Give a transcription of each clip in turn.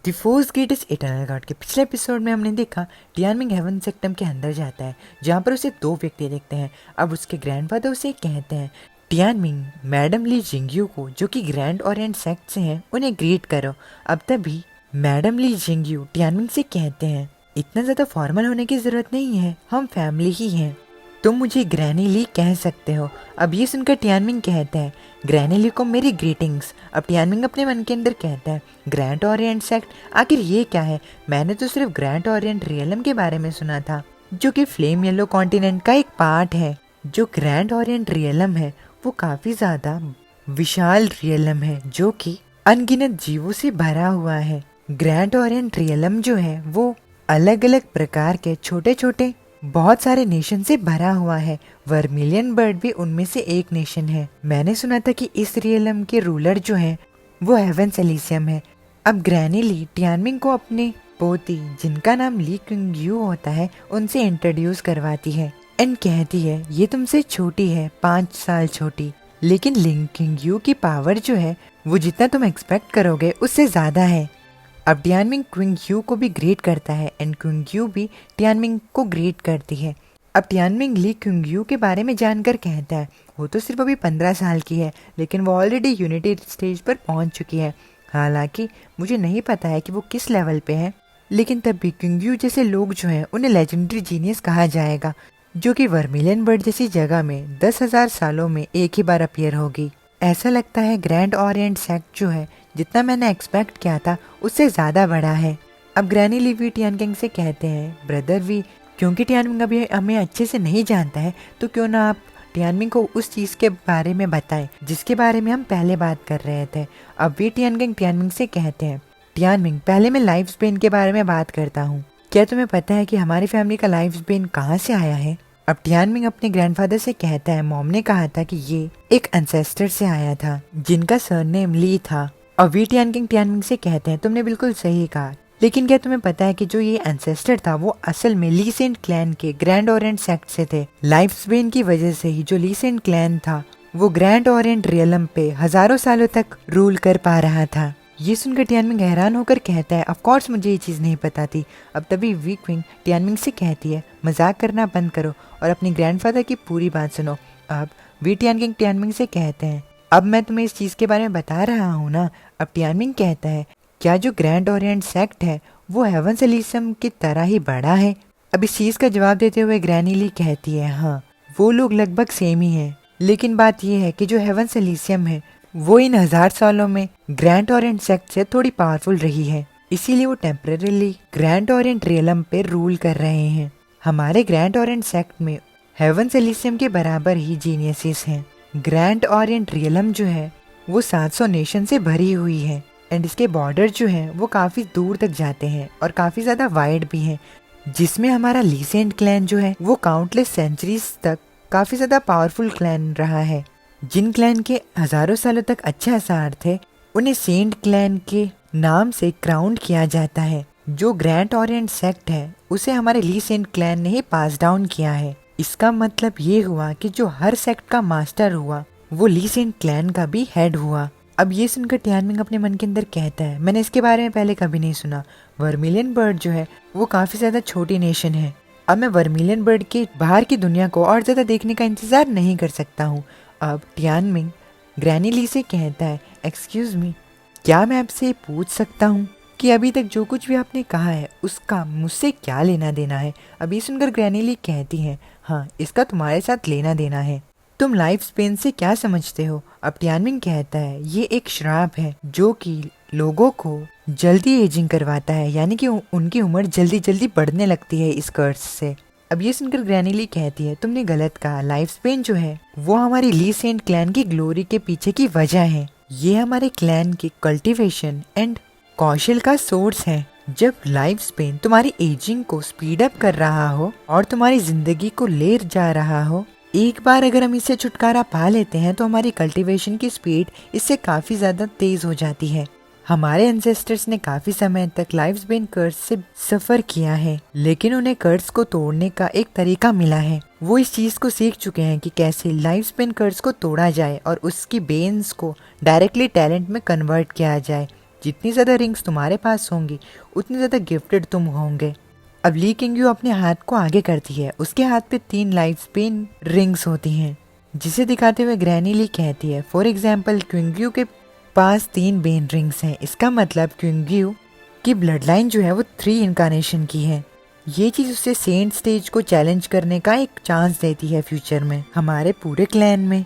The force greatest eternal God के पिछले episode में हमने देखा टियानमिंग हेवन सेक्टम के अंदर जाता है, जहाँ पर उसे दो व्यक्ति देखते हैं। अब उसके ग्रैंडफादर उसे कहते हैं, टियानमिंग मैडम ली जिंगयू को, जो कि ग्रैंड ओरिएंट सेक्ट से हैं, उन्हें ग्रीट करो। अब तभी मैडम ली जिंगयू टियानमिंग से कहते हैं, इतना ज्यादा फॉर्मल होने की जरूरत नहीं है, हम फैमिली ही हैं, तुम मुझे ग्रैनी ली कह सकते हो। अब ये सुनकर टियानमिंग कहता है, ग्रैनी ली को मेरी ग्रीटिंग्स। अब टियानमिंग अपने मन के अंदर कहता है, ग्रैंड ओरिएंट सेक्ट, आखिर ये क्या है? मैंने तो सिर्फ ग्रैंड ओरिएंट रियलम के बारे में सुना था, जो कि फ्लेम येलो कॉन्टिनेंट का एक पार्ट है। जो ग्रैंड ओरिएंट रियलम है वो काफी ज्यादा विशाल रियलम है, जो कि अनगिनत जीवों से भरा हुआ है। ग्रैंड ओरिएंट रियलम जो है वो अलग अलग प्रकार के छोटे छोटे बहुत सारे नेशन से भरा हुआ है। वर्मिलियन बर्ड भी उनमें से एक नेशन है। मैंने सुना था कि इस रियलम के रूलर जो है वो हेवेंस एलिसियम है। अब ग्रैनी ली टियानमिंग को अपने पोती, जिनका नाम ली क्विंगयू होता है, उनसे इंट्रोड्यूस करवाती है एंड कहती है, ये तुमसे छोटी है, 5 साल छोटी, लेकिन ली क्विंगयू की पावर जो है वो जितना तुम एक्सपेक्ट करोगे उससे ज्यादा है। अब टियानमिंग क्विंगयू को भी ग्रीट करता है एंड क्विंगयू भी टियानमिंग को ग्रीट करती है। अब टियानमिंग ली क्विंगयू के बारे में जानकर कहता है, वो तो सिर्फ अभी 15 साल की है, लेकिन वो ऑलरेडी यूनिटी स्टेज पर पहुंच चुकी है। हालांकि मुझे नहीं पता है कि वो किस लेवल पे है, लेकिन तब भी क्विंगयू जैसे लोग जो हैं उन्हें लेजेंडरी जीनियस कहा जाएगा, जो कि वर्मिलियन बर्ड जैसी जगह में 10,000 सालों में एक ही बार अपीयर होगी। ऐसा लगता है ग्रैंड ओरिएंट सेक्ट जो है, जितना मैंने एक्सपेक्ट किया था उससे ज्यादा बड़ा है। अब ग्रैनी ली वी टियानमिंग से कहते हैं, ब्रदर वी, क्योंकि टियानमिंग अभी हमें अच्छे से नहीं जानता है, तो क्यों ना आप टियानमिंग को उस चीज के बारे में बताएं जिसके बारे में हम पहले बात कर रहे थे। अब वी टियानमिंग से कहते हैं, टियानमिंग, पहले मैं लाइफ स्पेन के बारे में बात करता हूँ। क्या तुम्हें पता है कि हमारी फैमिली का लाइफ स्पेन कहाँ से आया है? अब टियानमिंग अपने ग्रैंडफादर से कहता है, मॉम ने कहा था कि ये एक एंसेस्टर से आया था जिनका सरनेम ली था। और वी टियानमिंग से कहते हैं, तुमने बिल्कुल सही कहा, लेकिन क्या तुम्हें पता है कि जो ये एंसेस्टर था वो असल में ली सेंट क्लैन के ग्रैंड ओरिएंट सेक्ट से थे। लाइफ स्पेन की वजह से ही जो ली सेंट क्लैन था वो ग्रैंड ओरिएंट रियलम पे हजारों सालों तक रूल कर पा रहा था। ये सुनकर टियानमिंग हैरान होकर कहता है, ऑफ कोर्स मुझे ये चीज नहीं पता थी। अब तभी वी क्विंग टियानमिंग से कहती है, मजाक करना बंद करो और अपने ग्रैंडफादर की पूरी बात सुनो। अब वी टियानमिंग से कहते हैं, अब मैं तुम्हें इस चीज के बारे में बता रहा हूँ ना। अब टियानमिंग कहता है, क्या जो ग्रैंड ओरिएंट सेक्ट है वो हेवेंस एलिसियम की तरह ही बड़ा है? अब इस चीज का जवाब देते हुए ग्रैनी ली कहती है, हाँ, वो लोग लगभग सेम ही हैं, लेकिन बात यह है कि जो हेवेंस एलिसियम है वो इन 1000 सालों में ग्रैंड ओरिएंट सेक्ट से थोड़ी पावरफुल रही है, इसीलिए वो टेम्परेरीली ग्रैंड ओरिएंट रियलम पे रूल कर रहे हैं। हमारे ग्रैंड ओरिएंट सेक्ट में हेवेंस एलिसियम के बराबर ही जीनियसिस हैं। ग्रैंड ओरिएंट रियलम जो है वो 700 नेशन से भरी हुई है एंड इसके बॉर्डर जो है वो काफी दूर तक जाते हैं और काफी ज्यादा वाइड भी हैं, जिसमें हमारा ली सेंट क्लैन जो है वो काउंटलेस सेंचुरीज तक काफी ज्यादा पावरफुल क्लैन रहा है। जिन क्लैन के हजारों सालों तक अच्छे आसार थे उन्हें सेंट क्लैन के नाम से क्राउंड किया जाता है। जो ग्रैंड ओरिएंट सेक्ट है उसे हमारे ली सेंट क्लैन ने ही पास डाउन किया है। इसका मतलब ये हुआ कि जो हर सेक्ट का मास्टर हुआ वो ली सेंट क्लैन का भी हेड हुआ। अब ये सुनकर टियानमिंग अपने मन के अंदर कहता है, मैंने इसके बारे में पहले कभी नहीं सुना। वर्मिलियन बर्ड जो है वो काफी ज्यादा छोटी नेशन है। अब मैं वर्मिलियन बर्ड के बाहर की दुनिया को और ज्यादा देखने का इंतजार नहीं कर सकता हूँ। अब टियानमिंग ग्रैनी ली से कहता है, एक्सक्यूज मी, क्या मैं आपसे पूछ सकता हूँ कि अभी तक जो कुछ भी आपने कहा है उसका मुझसे क्या लेना देना है? अभी सुनकर ग्रैनी ली कहती है, हाँ, इसका तुम्हारे साथ लेना देना है। तुम लाइफ स्पेन से क्या समझते हो? अब टियानमिंग कहता है, ये एक श्राप है जो कि लोगों को जल्दी एजिंग करवाता है, यानी कि उनकी उम्र जल्दी जल्दी बढ़ने लगती है इस कर्स से। अब ये सुनकर ग्रैनी ली कहती है, तुमने गलत कहा, लाइफ स्पेन जो है वो हमारी ली सेंट क्लैन की ग्लोरी के पीछे की वजह है। ये हमारे क्लैन की कल्टीवेशन एंड कौशल का सोर्स है। जब लाइफ स्पेन तुम्हारी एजिंग को स्पीड अप कर रहा हो और तुम्हारी जिंदगी को ले जा रहा हो, एक बार अगर हम इससे छुटकारा पा लेते हैं तो हमारी कल्टीवेशन की स्पीड इससे काफी ज्यादा तेज हो जाती है। हमारे एंसेस्टर्स ने काफी समय तक लाइफ स्पेन कर्स से सफर किया है, लेकिन उन्हें कर्स को तोड़ने का एक तरीका मिला है। वो इस चीज को सीख चुके हैं कि कैसे लाइफ स्पेन कर्स को तोड़ा जाए और उसकी बेन्स को डायरेक्टली टैलेंट में कन्वर्ट किया जाए। जितनी ज़्यादा रिंग्स तुम्हारे पास होंगी उतनी ज़्यादा गिफ्टेड तुम होंगे। अब ली किंगयू अपने हाथ को आगे करती है। उसके हाथ पे 3 लाइट स्पिन रिंग्स होती हैं, जिसे दिखाते हुए ग्रैनी ली कहती है, फॉर एग्जाम्पल किंगयू के पास 3 बेन रिंग्स हैं। इसका मतलब किंगयू की ब्लड लाइन जो है वो 3 इनकारनेशन की है। ये चीज़ उसे सेंट स्टेज को चैलेंज करने का एक चांस देती है फ्यूचर में। हमारे पूरे क्लैन में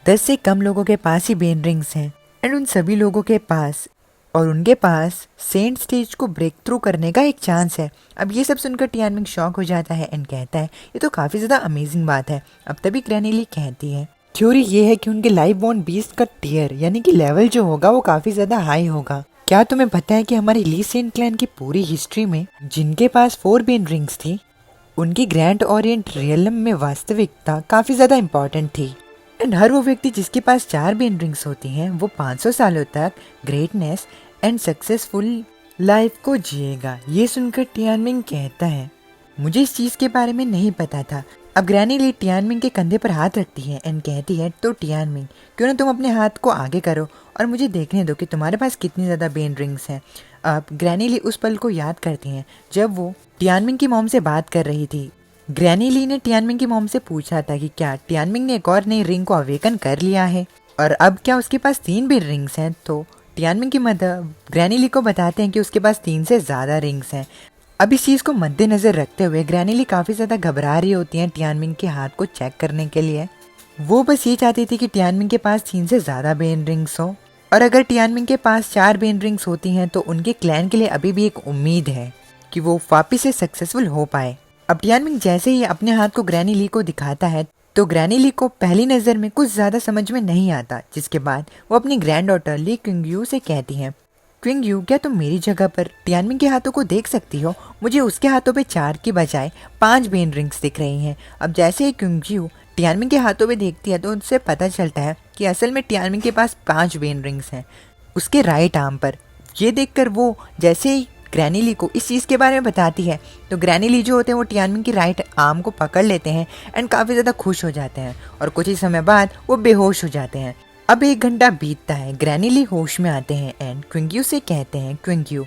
10 से कम लोगों के पास ही बेन रिंग्स हैं एंड उन सभी लोगों के पास और उनके पास सेंट स्टेज को ब्रेक थ्रू करने का एक चांस है। अब ये सब सुनकर टियानमिंग शॉक हो जाता है एंड कहता है ये तो काफ़ी ज़्यादा अमेजिंग बात है। अब तभी ग्रैनी ली कहती है थ्योरी ये है कि उनके लाइफ बॉन्ड बीस्ट का टियर यानी कि लेवल जो होगा वो काफ़ी ज़्यादा हाई होगा। क्या तुम्हें पता है कि हमारी ली सेंट क्लैन की पूरी हिस्ट्री में जिनके पास 4 बेन रिंग्स थी उनकी ग्रैंड ओरिएंट रियलम में वास्तविकता काफ़ी ज़्यादा इम्पॉर्टेंट थी एंड हर वो व्यक्ति जिसके पास 4 बेन रिंग्स होती हैं वो 500 सालों तक ग्रेटनेस एंड सक्सेसफुल लाइफ को जिएगा। ये सुनकर टियानमिंग कहता है मुझे इस चीज़ के बारे में नहीं पता था। अब ग्रैनी ली टियानमिंग के कंधे पर हाथ रखती है एंड कहती है तो टियानमिंग क्यों ना तुम अपने हाथ को आगे करो और मुझे देखने दो कि तुम्हारे पास कितनी ज़्यादा बेन रिंग्स हैं। अब ग्रैनी ली उस पल को याद करती हैं जब वो टियानमिंग की मॉम से बात कर रही थी। ग्रैनी ली ने टियानमिंग की मॉम से पूछा था कि क्या टियानमिंग ने एक और नई रिंग को अवेकन कर लिया है और अब क्या उसके पास 3 बेन रिंग्स हैं। तो टियानमिंग की मदर ग्रैनी ली को बताते हैं कि उसके पास 3 से ज़्यादा रिंग्स हैं। अब इस चीज़ को मद्देनज़र रखते हुए ग्रैनी ली काफ़ी ज़्यादा घबरा रही होती हैं टियानमिंग के हाथ को चेक करने के लिए। वो बस ये चाहती थी कि टियानमिंग के पास 3 से ज़्यादा बेन रिंग्स हो और अगर टियानमिंग के पास 4 बेन रिंग्स होती हैं तो उनके क्लैन के लिए अभी भी एक उम्मीद है कि वो वापिस से सक्सेसफुल हो पाए। अब टियानमिंग जैसे ही अपने हाथ को ग्रैनी ली को दिखाता है तो ग्रैनी ली को पहली नज़र में कुछ ज़्यादा समझ में नहीं आता, जिसके बाद वो अपनी ग्रैंड डॉटर ली क्विंगयू से कहती हैं क्विंगयू क्या तुम मेरी जगह पर टियानमिंग के हाथों को देख सकती हो? मुझे उसके हाथों पे 4 की बजाय 5 बेन रिंग्स दिख रही हैं। अब जैसे ही क्विंगयू टियानमिंग के हाथों पे देखती है तो उनसे पता चलता है कि असल में टियानमिंग के पास 5 बेन रिंग्स हैं उसके राइट आर्म पर। ये देखकर वो जैसे ही ग्रैनी ली को इस चीज़ के बारे में बताती है तो ग्रैनी ली जो होते हैं वो टियानमिंग की राइट आर्म को पकड़ लेते हैं एंड काफ़ी ज़्यादा खुश हो जाते हैं और कुछ ही समय बाद वो बेहोश हो जाते हैं। अब 1 घंटा बीतता है। ग्रैनी ली होश में आते हैं एंड क्विंगयू से कहते हैं क्विंगयू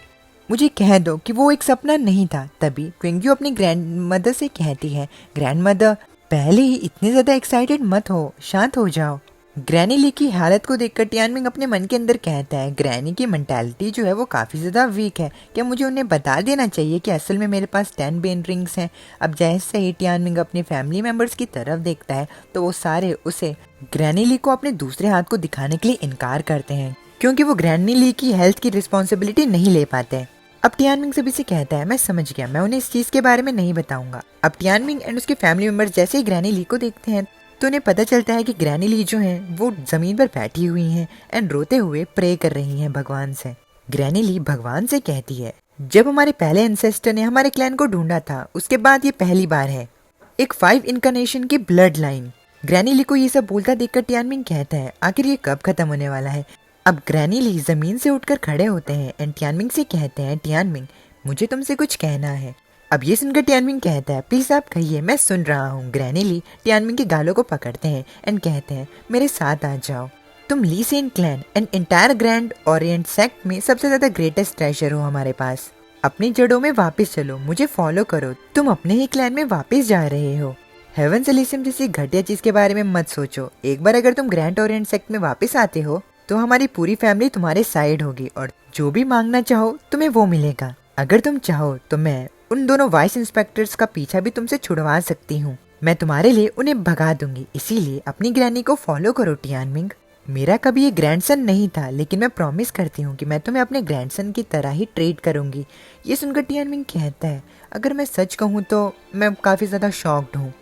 मुझे कह दो कि वो एक सपना नहीं था। तभी क्विंगयू अपनी ग्रैंड मदर से कहती है ग्रैंड मदर पहले ही इतने ज़्यादा एक्साइटेड मत हो, शांत हो जाओ। ग्रैनी ली की हालत को देखकर टियानमिंग अपने मन के अंदर कहता है ग्रैनी की मेंटालिटी जो है वो काफ़ी ज़्यादा वीक है, क्या मुझे उन्हें बता देना चाहिए कि असल में मेरे पास 10 बेन रिंग्स हैं। अब जैसे ही टियानमिंग अपने फैमिली मेम्बर्स की तरफ देखता है तो वो सारे उसे ग्रैनी ली को अपने दूसरे हाथ को दिखाने के लिए इनकार करते हैं क्योंकि वो ग्रैनी ली की हेल्थ की रिस्पॉन्सिबिलिटी नहीं ले पाते। अब टियानमिंग सभी से कहता है मैं समझ गया, मैं उन्हें इस चीज़ के बारे में नहीं बताऊंगा। अब टियानमिंग एंड उसके फैमिली मेम्बर्स जैसे ही ग्रैनी ली को देखते हैं तो उन्हें पता चलता है कि ग्रैनी ली जो हैं वो ज़मीन पर बैठी हुई हैं एंड रोते हुए प्रे कर रही हैं भगवान से। ग्रैनी ली भगवान से कहती है जब हमारे पहले एंसेस्टर ने हमारे क्लैन को ढूंढा था उसके बाद ये पहली बार है एक 5 इनकारनेशन की ब्लड लाइन। ग्रैनी ली को ये सब बोलता देखकर टियानमिंग कहता है आखिर ये कब खत्म होने वाला है। अब ग्रैनी ली जमीन से उठकर खड़े होते हैं एंड टियानमिंग से कहते हैं टियानमिंग मुझे तुमसे कुछ कहना है। अब ये सुनकर टियानमिंग कहता है प्लीज आप कहिए, मैं सुन रहा हूँ। ग्रैनी ली टियानमिंग के गालों को पकड़ते हैं एंड कहते हैं मेरे साथ आ जाओ, तुम ली सेंट क्लैन and entire grand orient sect में सबसे ज्यादा ग्रेटेस्ट ट्रेजर हो हमारे पास। अपनी जड़ों में वापस चलो, मुझे फॉलो करो, तुम अपने ही क्लैन में वापस जा रहे हो। हेवन एलिसियम जैसी घटिया चीज के बारे में मत सोचो। एक बार अगर तुम ग्रैंड ओरिएंट सेक्ट में वापस आते हो तो हमारी पूरी फैमिली तुम्हारे साइड होगी और जो भी मांगना चाहो तुम्हें वो मिलेगा। अगर तुम चाहो तो मैं उन दोनों वाइस इंस्पेक्टर्स का पीछा भी तुमसे छुड़वा सकती हूँ। मैं तुम्हारे लिए उन्हें भगा दूंगी, इसीलिए अपनी ग्रैनी को फॉलो करो टियानमिंग। मेरा कभी ये ग्रैंडसन नहीं था लेकिन मैं प्रॉमिस करती हूँ कि मैं तुम्हें अपने ग्रैंडसन की तरह ही ट्रीट करूंगी। ये सुनकर टियानमिंग कहता है अगर मैं सच कहूँ तो मैं काफ़ी ज़्यादा शॉक्ड हूँ।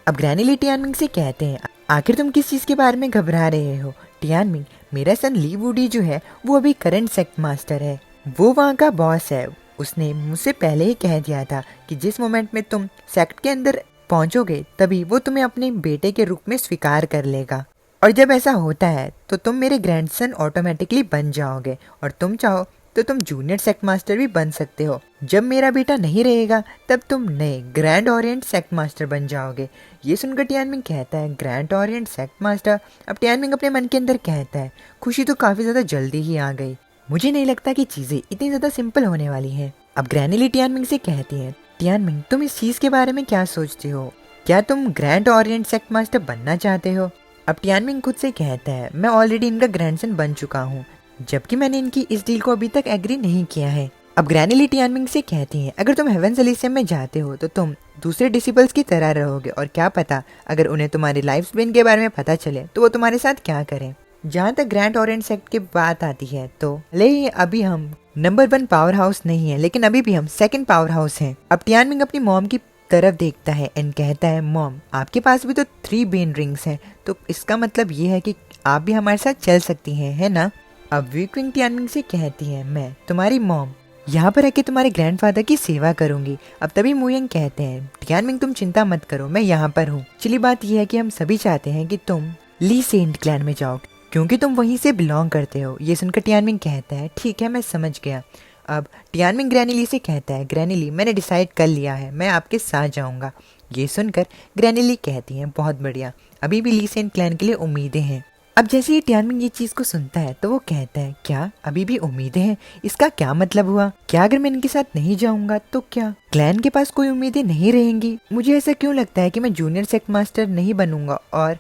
अब ग्रैनी ली टियानमिंग से कहते हैं आखिर तुम किस चीज़ के बारे में घबरा रहे हो? टियानमिंग मेरा सन ली वुडी जो है वो अभी करंट सेक्ट मास्टर है, वो वहाँ का बॉस है। उसने मुझसे पहले ही कह दिया था कि जिस मोमेंट में तुम सेक्ट के अंदर पहुंचोगे तभी वो तुम्हें अपने बेटे के रूप में स्वीकार कर लेगा और जब ऐसा होता है तो तुम मेरे ग्रैंडसन ऑटोमेटिकली बन जाओगे और तुम चाहो तो तुम जूनियर सेक्ट मास्टर भी बन सकते हो। जब मेरा बेटा नहीं रहेगा तब तुम नए ग्रैंड ओरिएंट सेक्ट मास्टर बन जाओगे। ये सुनकर टियानमिंग कहता है ग्रैंड ओरिएंट सेक्ट मास्टर। अब टियानमिंग अपने मन के अंदर कहता है खुशी तो काफ़ी ज़्यादा जल्दी ही आ गई। मुझे नहीं लगता कि चीजें इतनी ज्यादा सिंपल होने वाली हैं। अब ग्रैनी ली टियानमिंग से कहती है, टियानमिंग तुम इस चीज के बारे में क्या सोचती हो? क्या तुम ग्रैंड ओरिएंट सेक्ट मास्टर बनना चाहते हो? अब टियानमिंग खुद से कहता है, मैं ऑलरेडी इनका ग्रैंडसन बन चुका हूँ, जबकि मैंने इनकी इस डील को अभी तक एग्री नहीं किया है। अब ग्रैनी ली टियानमिंग से कहती हैं, अगर तुम हेवेंस एलिसियम में जाते हो तो तुम दूसरे डिसिपल्स की तरह रहोगे, और क्या पता अगर उन्हें तुम्हारी लाइफ स्पेन के बारे में पता चले तो वो तुम्हारे साथ क्या करें। जहाँ तक ग्रैंड ओरिएंट सेक्ट की बात आती है तो ले अभी हम नंबर 1 पावर हाउस नहीं है, लेकिन अभी भी हम सेकंड पावर हाउस हैं। अब टियानमिंग अपनी मॉम की तरफ देखता है एंड कहता है, मॉम आपके पास भी तो 3 बेन रिंग्स हैं, तो इसका मतलब ये है कि आप भी हमारे साथ चल सकती हैं, है ना? अब वीकविंग टियानमिंग से कहती है, मैं तुम्हारी मॉम यहाँ पर आके तुम्हारे ग्रैंडफादर की सेवा करूंगी। अब तभी मुयंग कहते हैं, टियानमिंग तुम चिंता मत करो, मैं यहाँ पर हूँ। चली बात यह है कि हम सभी चाहते हैं कि तुम ली सेंट क्लैन में जाओ, क्योंकि तुम वहीं से बिलोंग करते हो। ये सुनकर टियानमिंग कहता है, ठीक है मैं समझ गया। अब टियानमिंग ग्रैनी ली से कहता है, ग्रैनी ली मैंने डिसाइड कर लिया है, मैं आपके साथ जाऊंगा। ये सुनकर ग्रैनी ली कहती है, बहुत बढ़िया, अभी भी ली सेंट क्लैन के लिए उम्मीदें हैं। अब जैसे ही टियानमिंग ये चीज को सुनता है तो वो कहता है, क्या अभी भी उम्मीदें हैं? इसका क्या मतलब हुआ? क्या अगर मैं इनके साथ नहीं जाऊंगा तो क्या क्लैन के पास कोई उम्मीदें नहीं रहेंगी? मुझे ऐसा क्यों लगता है कि मैं जूनियर सेक्ट मास्टर नहीं बनूंगा और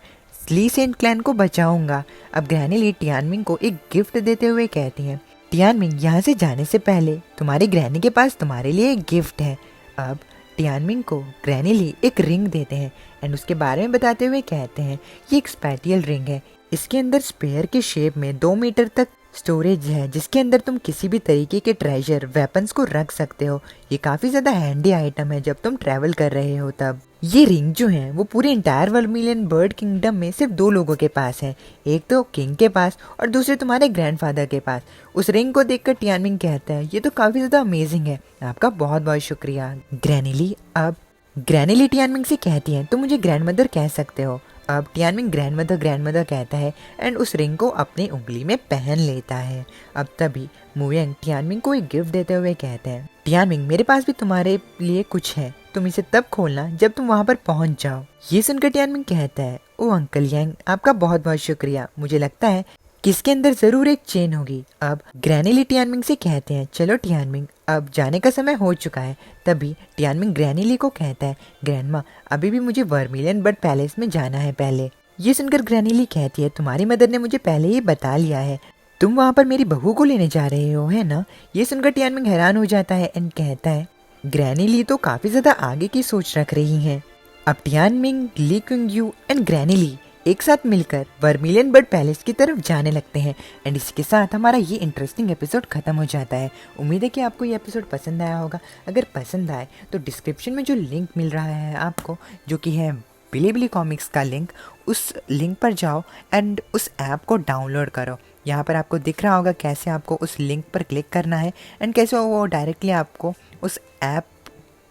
ली सेंट क्लैन को बचाऊंगा। अब ग्रैनी ली टियानमिंग को एक गिफ्ट देते हुए कहती है, टियानमिंग यहाँ से जाने से पहले तुम्हारी ग्रैनी के पास तुम्हारे लिए एक गिफ्ट है। अब टियानमिंग को ग्रैनी ली एक रिंग देते हैं एंड उसके बारे में बताते हुए कहते हैं, ये एक स्पेटियल रिंग है, इसके अंदर स्पेयर के शेप में 2 मीटर तक स्टोरेज है, जिसके अंदर तुम किसी भी तरीके के ट्रेजर वेपन्स को रख सकते हो। ये काफी ज्यादा हैंडी आइटम है जब तुम ट्रैवल कर रहे हो तब। ये रिंग जो है वो पूरे इंटायर वर्मिलियन बर्ड किंगडम में सिर्फ 2 लोगों के पास है, एक तो किंग के पास और दूसरे तुम्हारे ग्रैंडफादर के पास। उस रिंग को देखकर टियानमिंग कहता है, ये तो काफी ज्यादा अमेजिंग है, आपका बहुत बहुत शुक्रिया ग्रैनी ली। अब ग्रैनी ली टियानमिंग से कहती है, तुम मुझे ग्रैंडमदर कह सकते हो। अब टियानमिंग ग्रैंडमदर कहता है एंड उस रिंग को अपनी उंगली में पहन लेता है। अब तभी मुयंग टियानमिंग को एक गिफ्ट देते हुए कहते हैं, टियानमिंग मेरे पास भी तुम्हारे लिए कुछ है, तुम इसे तब खोलना जब तुम वहाँ पर पहुँच जाओ। ये सुनकर टियानमिंग कहता है, ओ अंकल यांग आपका बहुत बहुत शुक्रिया, मुझे लगता है कि इसके अंदर जरूर एक चेन होगी। अब ग्रैनी ली टियानमिंग से कहते हैं, चलो टियानमिंग अब जाने का समय हो चुका है। तभी टियानमिंग ग्रैनी ली को कहता है, ग्रैंडमा अभी भी मुझे वर्मिलियन बर्ड पैलेस में जाना है पहले। ये सुनकर ग्रैनी ली कहती है, तुम्हारी मदर ने मुझे पहले ही बता लिया है, तुम वहाँ पर मेरी बहू को लेने जा रहे हो, है ना? ये सुनकर टियानमिंग हैरान हो जाता है एंड कहता है, ग्रैनी ली तो काफी ज्यादा आगे की सोच रख रही हैं। अब टियानमिंग, ली क्विंगयू एंड ग्रैनी ली एक साथ मिलकर वर्मिलियन बर्ड पैलेस की तरफ जाने लगते हैं एंड इसके साथ हमारा ये इंटरेस्टिंग एपिसोड खत्म हो जाता है। उम्मीद है कि आपको ये एपिसोड पसंद आया होगा। अगर पसंद आए तो डिस्क्रिप्शन में जो लिंक मिल रहा है आपको, जो कि है बिलीबिली कॉमिक्स का लिंक, उस लिंक पर जाओ एंड उस ऐप को डाउनलोड करो। यहाँ पर आपको दिख रहा होगा कैसे आपको उस लिंक पर क्लिक करना है एंड कैसे वो डायरेक्टली आपको उस ऐप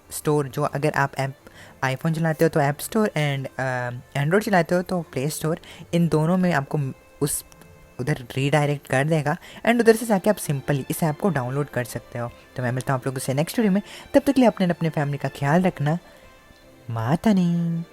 स्टोर, जो अगर आप ऐप आईफोन चलाते हो तो ऐप स्टोर एंड एंड्रॉयड चलाते हो तो प्ले स्टोर, इन दोनों में आपको उस उधर रीडायरेक्ट कर देगा एंड उधर से जाके आप सिंपली इस ऐप को डाउनलोड कर सकते हो। तो मैं मिलता हूँ आप लोगों से नेक्स्ट वीडियो में, तब तक के लिए अपने फैमिली का ख्याल रखना। माता नहीं।